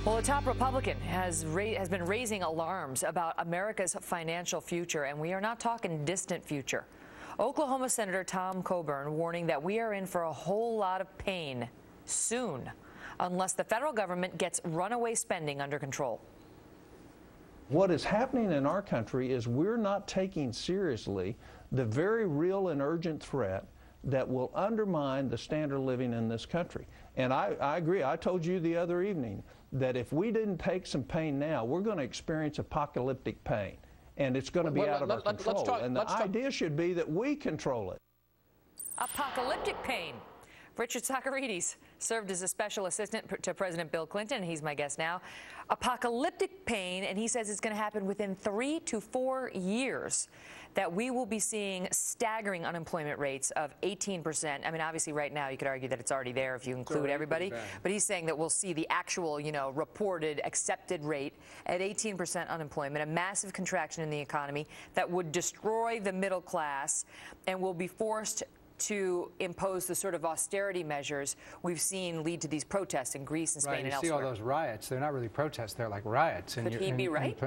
Well, a top Republican has been raising alarms about America's financial future, and we are not talking distant future. Oklahoma Senator Tom Coburn warning that we are in for a whole lot of pain soon unless the federal government gets runaway spending under control. What is happening in our country is we're not taking seriously the very real and urgent threat that will undermine the standard of living in this country. And I agree. I told you the other evening that if we didn't take some pain now, we're going to experience apocalyptic pain. And it's going to be out of our control. And the idea should be that we control it. Apocalyptic pain. Richard Socarides served as a special assistant to President Bill Clinton. He's my guest now. Apocalyptic pain, and he says it's going to happen within 3 to 4 years, that we will be seeing staggering unemployment rates of 18%. I mean, obviously, right now, you could argue that it's already there if you include everybody. But he's saying that we'll see the actual, reported, accepted rate at 18% unemployment, a massive contraction in the economy that would destroy the middle class, and will be forced to impose the sort of austerity measures we've seen lead to these protests in Greece and Spain and elsewhere. You see all those riots. They're not really protests. They're like riots. Could he be right?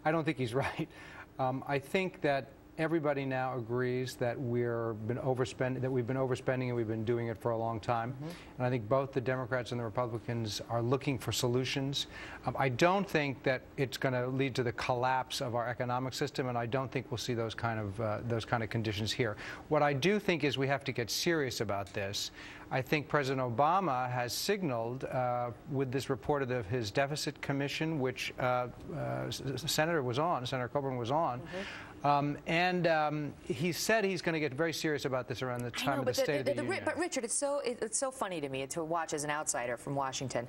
I don't think he's right. I think that everybody now agrees that we've been overspending and we've been doing it for a long time. And I think both the Democrats and the Republicans are looking for solutions. I don't think that it's going to lead to the collapse of our economic system, and I don't think we'll see those kind of conditions here. What I do think is we have to get serious about this. I think President Obama has signaled with this report of his deficit commission, which Senator Coburn was on, he said he's going to get very serious about this around the time of the State of the Union. But Richard, it's so funny to me to watch as an outsider from Washington.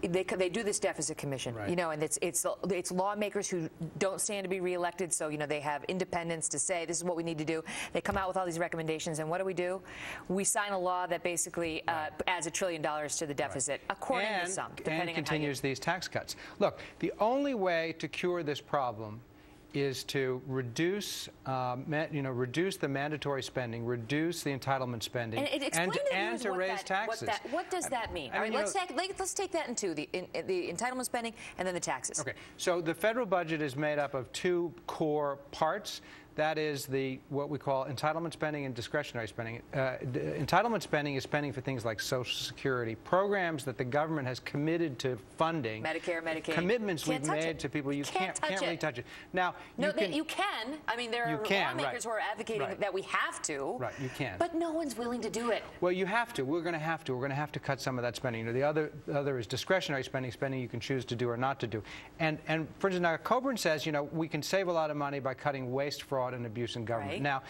They do this deficit commission, and it's lawmakers who don't stand to be reelected, so they have independence to say this is what we need to do. They come out with all these recommendations, and what do? We sign a law that basically adds $1 trillion to the deficit, according to some, depending and continues these tax cuts. Look, the only way to cure this problem is to reduce the mandatory spending, reduce the entitlement spending, and to raise taxes. What does that mean? All right, let's take that into the entitlement spending and then the taxes. Okay, so the federal budget is made up of two core parts. That is what we call entitlement spending and discretionary spending. Entitlement spending is spending for things like Social Security, programs that the government has committed to funding. Medicare, Medicaid. Commitments we've made to people. You can't really touch it. Now, you can. I mean, there are lawmakers who are advocating that we have to. Right, you can. But no one's willing to do it. Well, you have to. We're going to have to. We're going to have to cut some of that spending. The other is discretionary spending you can choose to do or not to do. And for instance, now Coburn says, we can save a lot of money by cutting waste, fraud, and abuse in government. Now,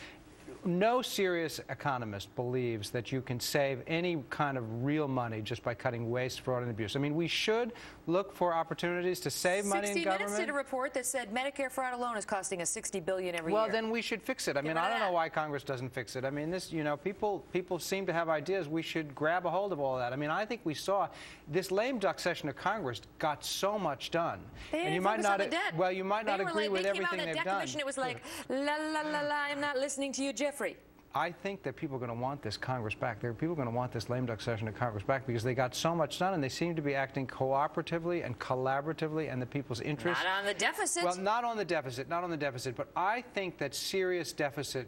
no serious economist believes that you can save any kind of real money just by cutting waste, fraud, and abuse. I mean, we should look for opportures to save money in government. 60 Minutes did a report that said Medicare fraud alone is costing us $60 billion every year. Well, then we should fix it. I mean, I don't know why Congress doesn't fix it. I mean, this, people seem to have ideas. We should grab a hold of all of that. I mean, I think we saw this lame duck session of Congress got so much done. And you might not. Well, you might not agree with everything they've done. Commission, it was like, la la la la. I'm not listening to you, Jeffrey. I think that people are going to want this Congress back. People are going to want this lame duck session of Congress back because they got so much done and they seem to be acting cooperatively and collaboratively in the people's interest. Not on the deficit. Well, not on the deficit. But I think that serious deficit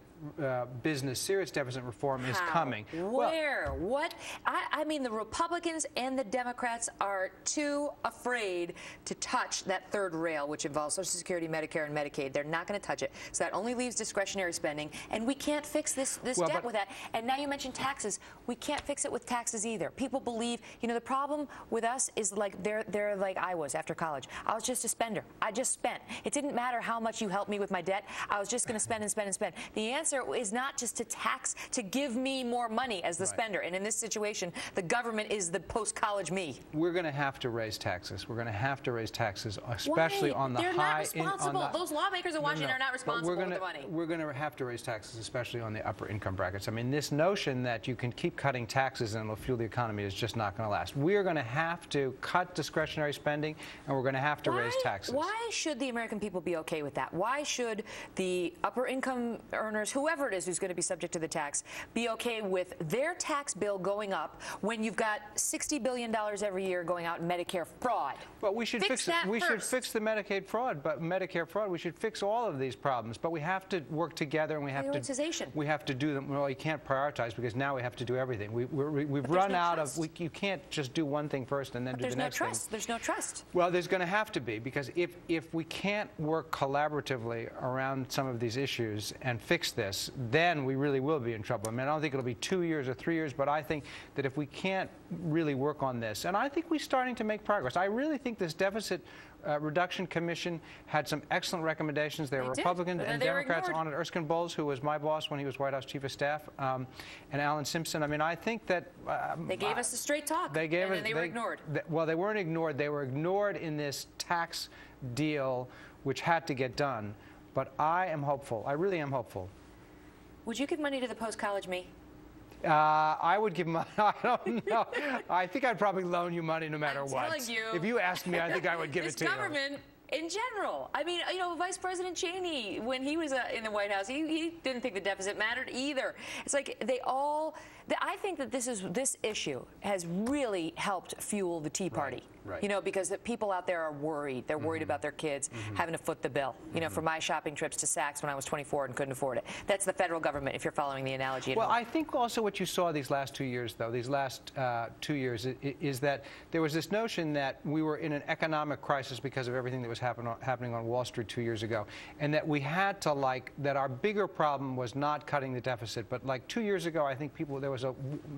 serious deficit reform is coming. Where? What? I mean, the Republicans and the Democrats are too afraid to touch that third rail, which involves Social Security, Medicare, and Medicaid. They're not going to touch it. So that only leaves discretionary spending, and we can't fix this debt with that. And now you mentioned taxes. We can't fix it with taxes either. People believe, the problem with us is like they're like I was after college. I was just a spender. I just spent. It didn't matter how much you helped me with my debt. I was just going to spend and spend and spend. The answer is not just to give me more money as the spender. And in this situation, the government is the post-college me. We're going to have to raise taxes. We're going to have to raise taxes, especially on the high. They're not responsible. Those lawmakers in Washington are not responsible for the money. We're going to have to raise taxes, especially on the upper upper income brackets. I mean, this notion that you can keep cutting taxes and it'll fuel the economy is just not going to last. We're going to have to cut discretionary spending, and we're going to have to raise taxes. Why should the American people be okay with that? Why should the upper income earners, whoever it is who's going to be subject to the tax, be okay with their tax bill going up when you've got $60 billion every year going out in Medicare fraud? Well, we should fix that we first. should fix the Medicare fraud. We should fix all of these problems, but we have to work together, and we have to do them. Well, you can't prioritize because now we have to do everything. We've run out of. You can't just do one thing first and then do the next thing. There's no trust. Well, there's going to have to be, because if we can't work collaboratively around some of these issues and fix this, then we really will be in trouble. I mean, I don't think it'll be 2 years or 3 years, but I think that if we can't really work on this, and I think we're starting to make progress. I really think this deficit reduction commission had some excellent recommendations. There were Republicans and Democrats on it. Erskine Bowles, who was my boss when he was White House Chief of Staff, and Alan Simpson. I mean, I think that they gave us the straight talk. They were ignored. Well, they weren't ignored. They were ignored in this tax deal, which had to get done. But I am hopeful. I really am hopeful. Would you give money to the post-college me? I would give money. I don't know. I think I'd probably loan you money no matter what. I'm telling you. If you asked me, I think I would give it to you. This government, in general. I mean, you know, Vice President Cheney, when he was in the White House, he didn't think the deficit mattered either. It's like they all. I think that this issue has really helped fuel the Tea Party. Right. You know, because the people out there are worried. They're worried about their kids having to foot the bill. You know, for my shopping trips to Saks when I was 24 and couldn't afford it. That's the federal government, if you're following the analogy. Well, I think also what you saw these last 2 years, though, these last 2 years, is that there was this notion that we were in an economic crisis because of everything that was happening on Wall Street 2 years ago, and that we had to, that our bigger problem was not cutting the deficit. But 2 years ago, I think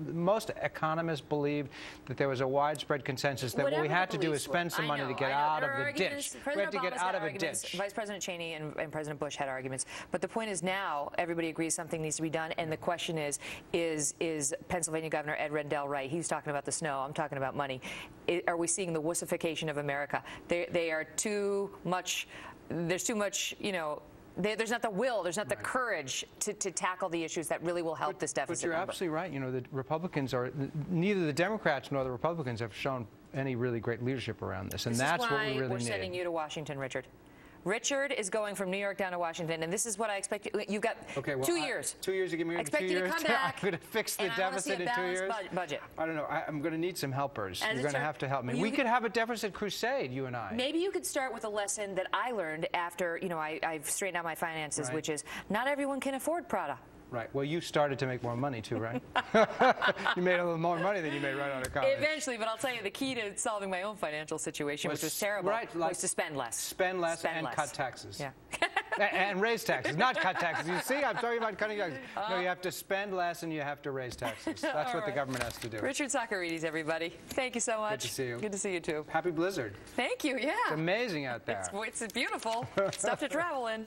most economists believed that there was a widespread consensus that what we had to do is spend some money to get out of the ditch. We had to get out of a ditch. Vice President Cheney and President Bush had arguments. But the point is now everybody agrees something needs to be done. And the question is Pennsylvania Governor Ed Rendell right? He's talking about the snow. I'm talking about money. Are we seeing the wussification of America? They are too much. There's too much, you know. There's not the will, there's not the courage to tackle the issues that really will help this deficit. But you're absolutely right. You know, the Republicans neither the Democrats nor the Republicans have shown any really great leadership around this, and that's what we really need. We're sending you to Washington, Richard. Richard is going from New York down to Washington, and this is what I expect. You've got 2 years. 2 years to give me 2 years. Expect you to come back. I'm going to fix the deficit in 2 years. Budget. I don't know. I'm going to need some helpers. You're going to have to help me. We could have a deficit crusade, you and I. Maybe you could start with a lesson that I learned after, you know, I've straightened out my finances, which is not everyone can afford Prada. Right. Well, you started to make more money, too, right? You made a little more money than you made right out of college. Eventually, but I'll tell you, the key to solving my own financial situation, which was terrible, was to spend less. Spend less and cut taxes. Yeah. And raise taxes, not cut taxes. You see, I'm talking about cutting taxes. No, you have to spend less and you have to raise taxes. That's what the government has to do. Richard Socarides, everybody. Thank you so much. Good to see you. Good to see you, too. Happy blizzard. Thank you, yeah. It's amazing out there. It's beautiful. Stuff to travel in.